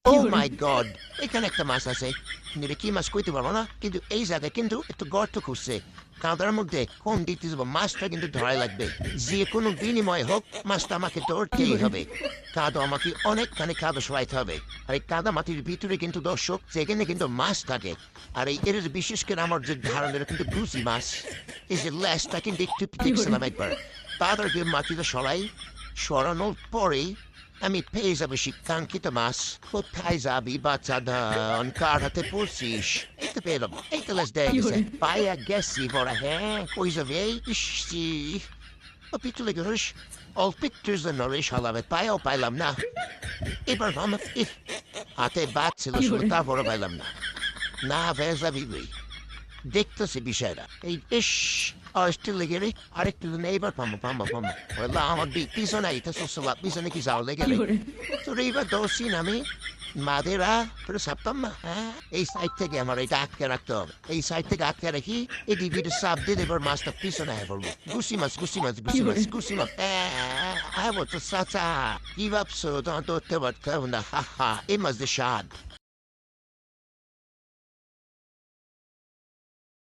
ও মাই god, এখানে একটা মাছ আছে, কিন্তু এটা কি মাছ কইতে পারবো না, কিন্তু এই জায়গায় কিন্তু একটু গর্ত খুঁজছে। কাঁদার মধ্যে কোন দিতে যাবো, মাছটা কিন্তু ধরাই লাগবে। যে কোনো বিনিময় হোক মাছটা আমাকে ধরতেই হবে। কাদো আমাকে অনেকখানি কাদো সরাইতে হবে। আর এই কাদা মাটির ভিতরে কিন্তু দর্শক সেখানে কিন্তু মাছ থাকে। আর এই এর বিশেষ করে আমার যে ধারণের কিন্তু গুছি মাছ, এই যে ল্যাসটা কিন্তু একটু দেখছিলাম একবার। তাদেরকে মাটিতে সরানোর পরেই আমি পেয়ে যাবো সেই কাঙ্ক্ষিত মাছ। কোথায় যাবি বাচ্চা ধন, কার হাতে পড়ছিস? এই তো পেলাম, এই তো লাশ দেয়া গেছে, পাইয়া গেছি বড়। হ্যাঁ, কই যাবে এই ইসি? ও পিছলে গেছিস, অল পিকচার্স নরিশ হালাবে, পাইও পাইলাম না। এবার আমার হাতে বাদ ছিল শুধু, তারপরে পাইলাম না। না ভেজা বিবি, দেখতেছি বিষয়টা এই ইস আসতে লেগে রে। আরেকটু এইবার পাম্মা বললাম আমার পিছনে আইতে সুসলা, পিছনে কি যাও লেগে রে। তো এইবার দোষী আমি মাদেরা পুরো সাপতাম না। হ্যাঁ, এই সাইড থেকে আমার এটা আটকে রাখতে হবে, এই সাইড থেকে আটকে রাখি, এই ডিভিডি সাপ দিয়ে এবার মাছটা পিছনে আয় পড়বো। গুসি মাছ হ্যাঁ বলতো চাচা, কি ভাবছো? তোমার ধরতে পারতাম না, হা হা, এই মাছ দিয়ে স্বাদ।